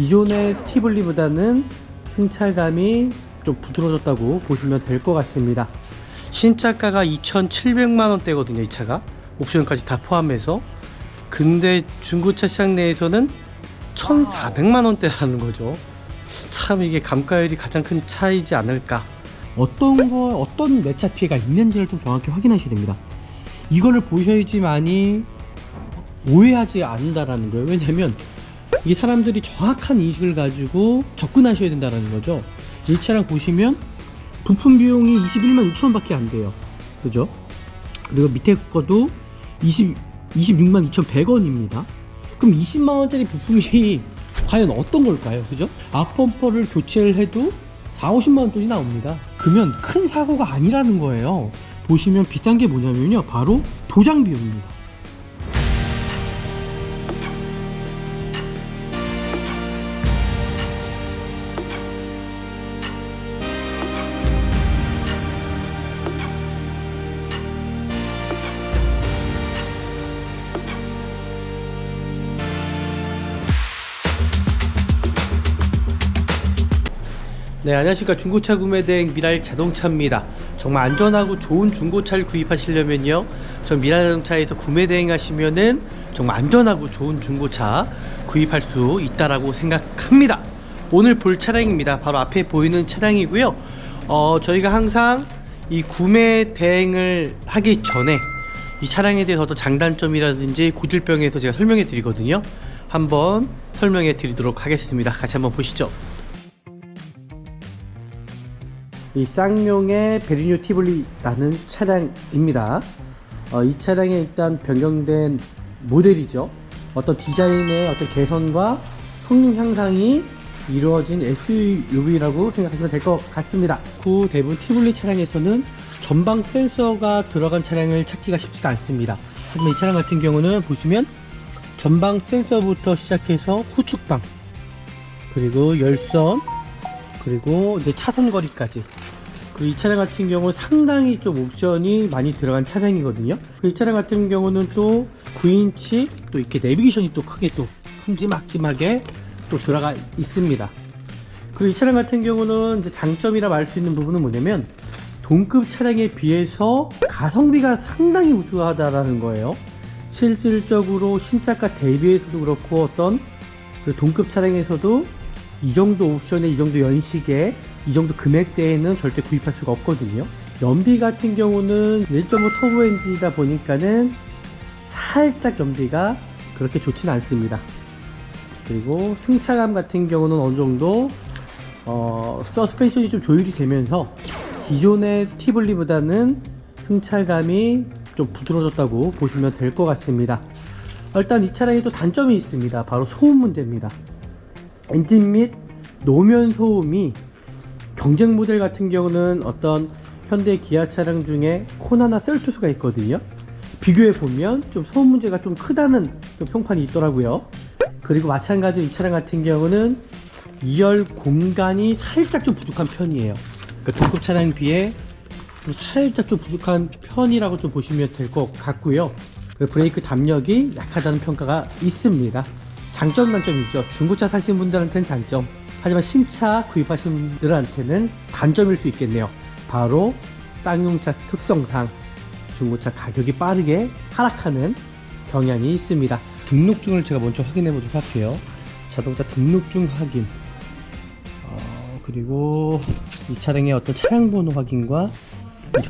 기존의 티블리보다는 승차감이 좀 부드러워졌다고 보시면 될 것 같습니다. 신차가가 2,700만원대거든요. 이 차가 옵션까지 다 포함해서. 근데 중고차 시장 내에서는 1,400만원대라는 거죠. 참 이게 감가율이 가장 큰 차이지 않을까. 어떤 내차 피해가 있는지를 좀 정확히 확인하셔야 됩니다. 이거를 보셔야지만이 오해하지 않는다라는 거예요. 왜냐면 이 사람들이 정확한 인식을 가지고 접근하셔야 된다는 거죠. 이 차량 보시면 부품 비용이 21만 6천 원밖에 안 돼요. 그죠? 그리고 밑에 거도 26만 2,100원입니다. 그럼 20만 원짜리 부품이 과연 어떤 걸까요? 그죠? 앞범퍼를 교체를 해도 4, 50만 원 돈이 나옵니다. 그러면 큰 사고가 아니라는 거예요. 보시면 비싼 게 뭐냐면요, 바로 도장 비용입니다. 네, 안녕하십니까. 중고차 구매대행 미랄 자동차입니다. 정말 안전하고 좋은 중고차를 구입하시려면요, 전 미랄 자동차에서 구매대행 하시면은 정말 안전하고 좋은 중고차 구입할 수 있다라고 생각합니다. 오늘 볼 차량입니다. 바로 앞에 보이는 차량이고요. 저희가 항상 이 구매 대행을 하기 전에 이 차량에 대해서 어떤 장단점이라든지 고질병에서 제가 설명해 드리거든요. 한번 설명해 드리도록 하겠습니다. 같이 한번 보시죠. 이 쌍용의 베리뉴 티블리라는 차량입니다. 이 차량에 일단 변경된 모델이죠. 어떤 디자인의 어떤 개선과 성능 향상이 이루어진 SUV라고 생각하시면 될 것 같습니다. 그 대부분 티블리 차량에서는 전방 센서가 들어간 차량을 찾기가 쉽지가 않습니다. 하지만 이 차량 같은 경우는 보시면 전방 센서부터 시작해서 후측방, 그리고 열선, 그리고 이제 차선 거리까지. 이 차량 같은 경우는 상당히 좀 옵션이 많이 들어간 차량이거든요. 이 차량 같은 경우는 또 9인치 또 이렇게 내비게이션이 또 크게 또 큼지막지하게 또 들어가 있습니다. 그리고 이 차량 같은 경우는 이제 장점이라 말 수 있는 부분은 뭐냐면 동급 차량에 비해서 가성비가 상당히 우수하다라는 거예요. 실질적으로 신차가 대비해서도 그렇고 어떤 그 동급 차량에서도 이 정도 옵션에 이 정도 연식에 이 정도 금액대에는 절대 구입할 수가 없거든요. 연비 같은 경우는 1.5 터보 엔진이다 보니까는 살짝 연비가 그렇게 좋지는 않습니다. 그리고 승차감 같은 경우는 어느 정도 서스펜션이 좀 조율이 되면서 기존의 티블리보다는 승차감이 좀 부드러워졌다고 보시면 될 것 같습니다. 일단 이 차량에 또 단점이 있습니다. 바로 소음 문제입니다. 엔진 및 노면 소음이 경쟁 모델 같은 경우는 어떤 현대 기아 차량 중에 코나나 셀토스가 있거든요. 비교해 보면 좀 소음 문제가 좀 크다는 평판이 있더라고요. 그리고 마찬가지로 이 차량 같은 경우는 2열 공간이 살짝 좀 부족한 편이에요. 그러니까 동급 차량 비해 좀 살짝 좀 부족한 편이라고 좀 보시면 될 것 같고요. 브레이크 담력이 약하다는 평가가 있습니다. 장점 단점이 있죠. 중고차 사시는 분들한테는 장점, 하지만 신차 구입하시는 분들한테는 단점일 수 있겠네요. 바로 쌍용차 특성상 중고차 가격이 빠르게 하락하는 경향이 있습니다. 등록증을 제가 먼저 확인해 보도록 할게요. 자동차 등록증 확인, 그리고 이 차량의 어떤 차량 번호 확인과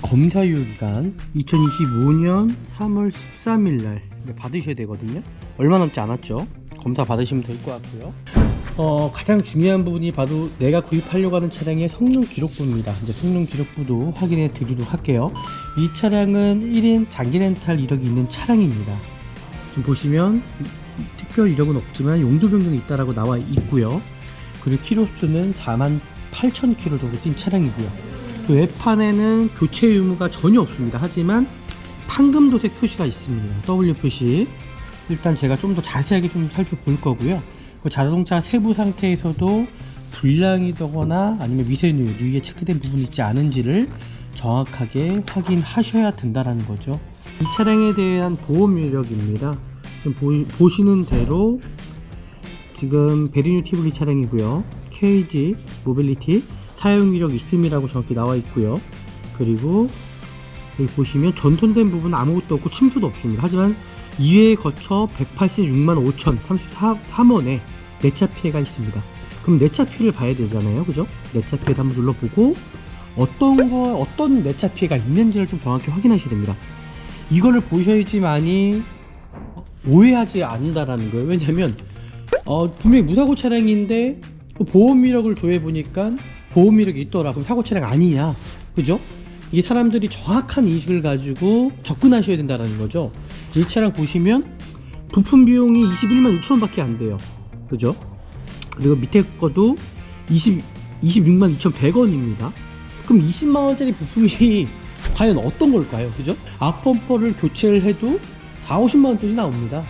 검사 유효기간 2025년 3월 13일 날 받으셔야 되거든요. 얼마 남지 않았죠. 검사 받으시면 될 것 같고요. 가장 중요한 부분이 바로 내가 구입하려고 하는 차량의 성능 기록부입니다. 이제 성능 기록부도 확인해 드리도록 할게요. 이 차량은 1인 장기 렌탈 이력이 있는 차량입니다. 지금 보시면 특별 이력은 없지만 용도 변경이 있다라고 나와 있고요. 그리고 키로수는 48,000km 정도 뛴 차량이고요. 그 외판에는 교체 의무가 전혀 없습니다. 하지만 판금도색 표시가 있습니다. W 표시. 일단 제가 좀 더 자세하게 좀 살펴볼 거고요. 자동차 세부 상태에서도 불량이거나 아니면 미세누유, 누유에 체크된 부분이 있지 않은지를 정확하게 확인하셔야 된다는 거죠. 이 차량에 대한 보험 이력입니다. 지금 보시는 대로 지금 베리뉴 티블리 차량이고요. KG 모빌리티 타용 이력 있음이라고 정확히 나와 있고요. 그리고 여기 보시면 전손된 부분은 아무것도 없고 침수도 없습니다. 하지만 2회에 거쳐 186만 5,033원의 내차 피해가 있습니다. 그럼 내차 피해를 봐야 되잖아요, 그죠? 내차 피해를 한번 눌러보고 어떤 내차 피해가 있는지를 좀 정확히 확인하셔야 됩니다. 이거를 보셔야지만이 오해하지 않는다라는 거예요. 왜냐면 분명히 무사고 차량인데 보험 이력을 조회해 보니까 보험 이력이 있더라. 그럼 사고 차량 아니냐, 그죠? 이게 사람들이 정확한 인식을 가지고 접근하셔야 된다는 거죠. 이 차량 보시면 부품 비용이 21만 6천 원밖에 안 돼요, 그죠? 그리고 밑에 것도 26만 2,100원입니다. 그럼 20만 원짜리 부품이 과연 어떤 걸까요, 그죠? 앞범퍼를 교체를 해도 40~50만 원 돈이 나옵니다.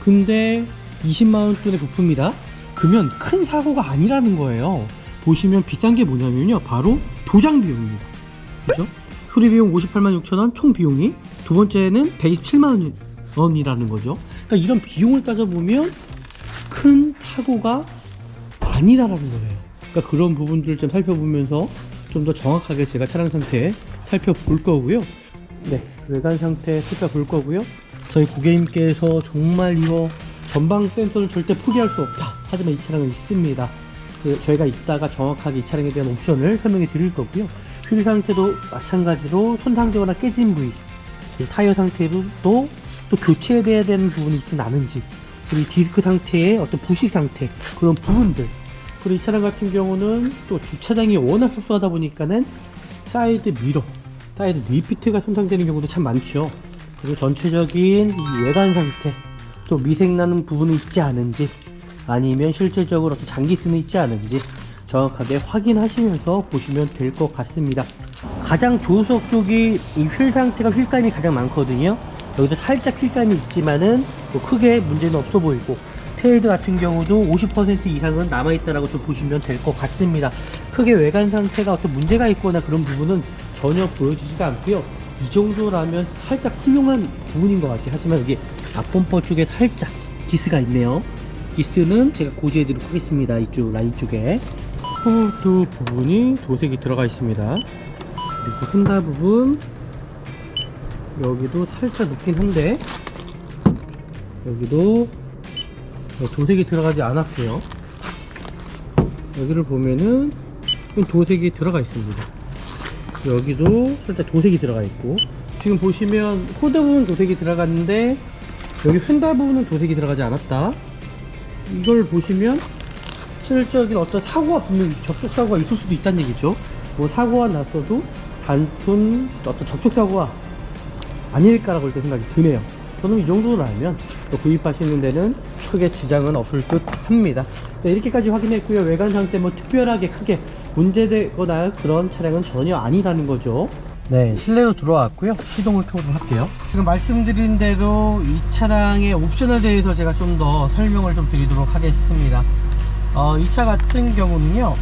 근데 20만 원 돈의 부품이다? 그러면 큰 사고가 아니라는 거예요. 보시면 비싼 게 뭐냐면요, 바로 도장 비용입니다, 그죠? 수리 비용 58만 6천 원, 총 비용이 두 번째는 127만 원이라는 거죠. 그러니까 이런 비용을 따져보면 큰 사고가 아니다라는 거예요. 그러니까 그런 부분들을 좀 살펴보면서 좀 더 정확하게 제가 차량 상태 살펴볼 거고요. 네, 외관 상태 살펴볼 거고요. 저희 고객님께서 정말 이거 전방 센서를 절대 포기할 수 없다, 하지만 이 차량은 있습니다. 저희가 이따가 정확하게 이 차량에 대한 옵션을 설명해 드릴 거고요. 휠 상태도 마찬가지로 손상되거나 깨진 부위, 타이어 상태도 또 교체해야 되는 부분이 있진 않은지, 그리고 디스크 상태의 어떤 부식 상태, 그런 부분들. 그리고 이 차량 같은 경우는 또 주차장이 워낙 협소하다 보니까는 사이드 미러, 사이드 리피트가 손상되는 경우도 참 많죠. 그리고 전체적인 이 외관 상태, 또 미생나는 부분이 있지 않은지, 아니면 실질적으로 어떤 장기스는 있지 않은지 정확하게 확인하시면서 보시면 될 것 같습니다. 가장 조수석 쪽이 이 휠 상태가 휠감이 가장 많거든요. 여기도 살짝 휠감이 있지만은 뭐 크게 문제는 없어 보이고, 테일드 같은 경우도 50% 이상은 남아있다라고 좀 보시면 될 것 같습니다. 크게 외관 상태가 어떤 문제가 있거나 그런 부분은 전혀 보여지지도 않고요. 이 정도라면 살짝 훌륭한 부분인 것 같아요. 하지만 여기 앞범퍼 쪽에 살짝 기스가 있네요. 기스는 제가 고지해드리도록 하겠습니다. 이쪽 라인 쪽에 후드 부분이 도색이 들어가 있습니다. 그리고 흔다 부분 여기도 살짝 높긴 한데 여기도 도색이 들어가지 않았고요. 여기를 보면은 도색이 들어가 있습니다. 여기도 살짝 도색이 들어가 있고, 지금 보시면 후드 부분 도색이 들어갔는데 여기 휀다 부분은 도색이 들어가지 않았다. 이걸 보시면 실질적인 어떤 사고가 분명히 접촉사고가 있을 수도 있다는 얘기죠. 뭐 사고가 났어도 단순 어떤 접촉사고가 아닐까라고 일단 생각이 드네요. 저는 이 정도라면 구입하시는 데는 크게 지장은 없을 듯 합니다. 네, 이렇게까지 확인했고요. 외관 상태 뭐 특별하게 크게 문제되거나 그런 차량은 전혀 아니라는 거죠. 네, 실내로 들어왔고요. 시동을 켜보도록 할게요. 지금 말씀드린 대로 이 차량의 옵션에 대해서 제가 좀 더 설명을 좀 드리도록 하겠습니다. 이 차 같은 경우는요,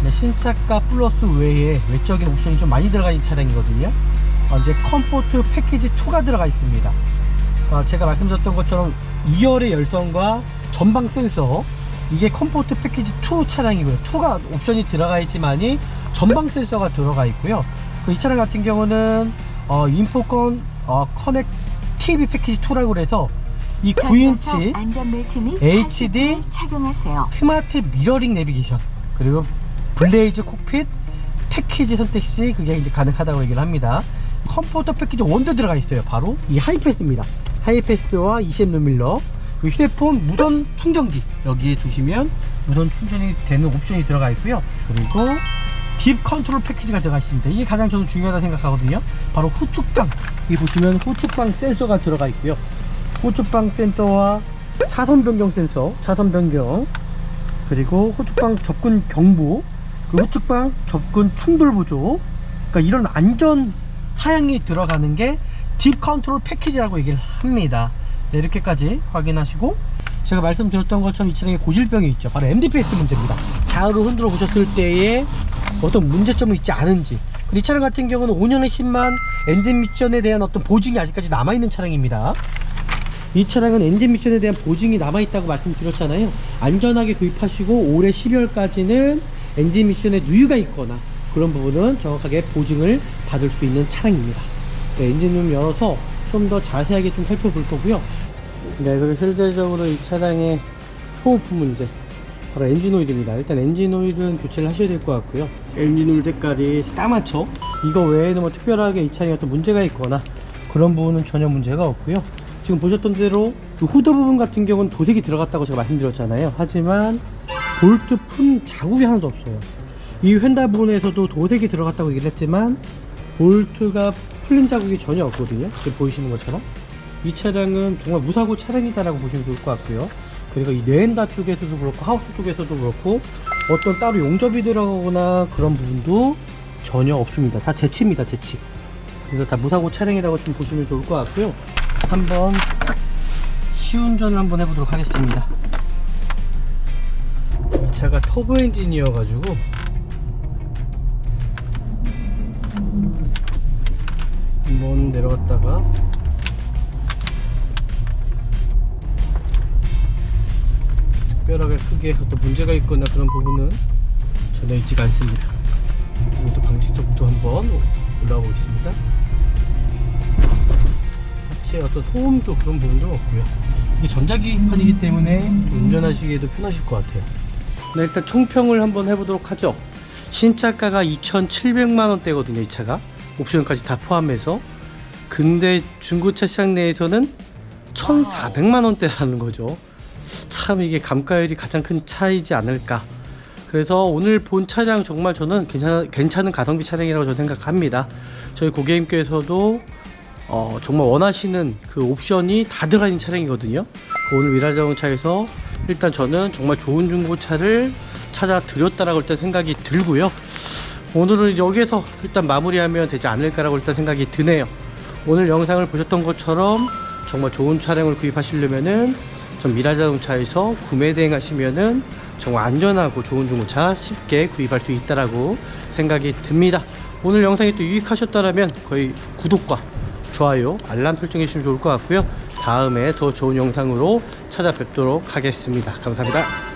네, 신차가 플러스 외에 외적인 옵션이 좀 많이 들어가 있는 차량이거든요. 이제 컴포트 패키지 2가 들어가 있습니다. 제가 말씀드렸던 것처럼 2열의 열선과 전방 센서, 이게 컴포트 패키지 2 차량이고요. 2가 옵션이 들어가 있지만이 전방 센서가 들어가 있고요. 이 차량 같은 경우는 인포콘 커넥 TV 패키지 2라고 해서 이 9인치 HD 착용하세요. 스마트 미러링 내비게이션, 그리고 블레이즈 콕핏 패키지 선택 시 그게 이제 가능하다고 얘기를 합니다. 컴포터 패키지 1도 들어가 있어요. 바로 이 하이패스입니다. 하이패스와 20mm, 그 휴대폰 무선 충전기 여기에 두시면 무선 충전이 되는 옵션이 들어가 있고요. 그리고 딥 컨트롤 패키지가 들어가 있습니다. 이게 가장 저는 중요하다 생각하거든요. 바로 후측방, 여기 보시면 후측방 센서가 들어가 있고요. 후측방 센서와 차선 변경 센서, 차선 변경, 그리고 후측방 접근 경보, 그 후측방 접근 충돌 보조, 그러니까 이런 안전 사양이 들어가는 게 딥 컨트롤 패키지라고 얘기를 합니다. 네, 이렇게까지 확인하시고, 제가 말씀드렸던 것처럼 이 차량에 고질병이 있죠. 바로 MDPS 문제입니다. 좌우로 흔들어 보셨을 때에 어떤 문제점이 있지 않은지. 그리고 이 차량 같은 경우는 5년에 10만 엔진 미션에 대한 어떤 보증이 아직까지 남아있는 차량입니다. 이 차량은 엔진 미션에 대한 보증이 남아있다고 말씀드렸잖아요. 안전하게 구입하시고 올해 12월까지는 엔진 미션에 누유가 있거나 그런 부분은 정확하게 보증을 받을 수 있는 차량입니다. 네, 엔진룸 열어서 좀 더 자세하게 좀 살펴볼 거고요. 네, 그리고 실제적으로 이 차량의 소모품 문제, 바로 엔진 오일입니다. 일단 엔진 오일은 교체를 하셔야 될 것 같고요. 엔진 오일 색깔이 까맣죠? 이거 외에는 뭐 특별하게 이 차량에 어떤 문제가 있거나 그런 부분은 전혀 문제가 없고요. 지금 보셨던 대로 그 후드 부분 같은 경우는 도색이 들어갔다고 제가 말씀드렸잖아요. 하지만 볼트 품 자국이 하나도 없어요. 이 휀다 부분에서도 도색이 들어갔다고 얘기를 했지만 볼트가 풀린 자국이 전혀 없거든요. 지금 보이시는 것처럼 이 차량은 정말 무사고 차량이다라고 보시면 좋을 것 같고요. 그리고 이 네엔다 쪽에서도 그렇고 하우스 쪽에서도 그렇고 어떤 따로 용접이 들어가거나 그런 부분도 전혀 없습니다. 다 제치입니다, 제치. 그래서 다 무사고 차량이라고 좀 보시면 좋을 것 같고요. 한번 시운전을 한번 해보도록 하겠습니다. 이 차가 터보 엔진이어 가지고 한번 내려갔다가 특별하게 크게 어떤 문제가 있거나 그런 부분은 전혀 있지가 않습니다. 그리고 또 방지턱도 한번 올라오고 있습니다. 하체 어떤 소음도 그런 부분도 없고요. 이게 전자기판이기 때문에 좀 운전하시기에도 편하실 것 같아요. 네, 일단 총평을 한번 해보도록 하죠. 신차가가 2,700만원대거든요. 이 차가 옵션까지 다 포함해서. 근데 중고차 시장 내에서는 1,400만원대라는 거죠. 참 이게 감가율이 가장 큰 차이지 않을까. 그래서 오늘 본 차량 정말 저는 괜찮은 가성비 차량이라고 저는 생각합니다. 저희 고객님께서도 정말 원하시는 그 옵션이 다 들어가 있는 차량이거든요. 오늘 위라자동차에서 일단 저는 정말 좋은 중고차를 찾아 드렸다라고 일단 생각이 들고요. 오늘은 여기에서 일단 마무리하면 되지 않을까라고 일단 생각이 드네요. 오늘 영상을 보셨던 것처럼 정말 좋은 차량을 구입하시려면은 전 미라자동차에서 구매 대행하시면은 정말 안전하고 좋은 중고차 쉽게 구입할 수 있다라고 생각이 듭니다. 오늘 영상이 또 유익하셨다면 거의 구독과 좋아요, 알람 설정해 주시면 좋을 것 같고요. 다음에 더 좋은 영상으로 찾아뵙도록 하겠습니다. 감사합니다.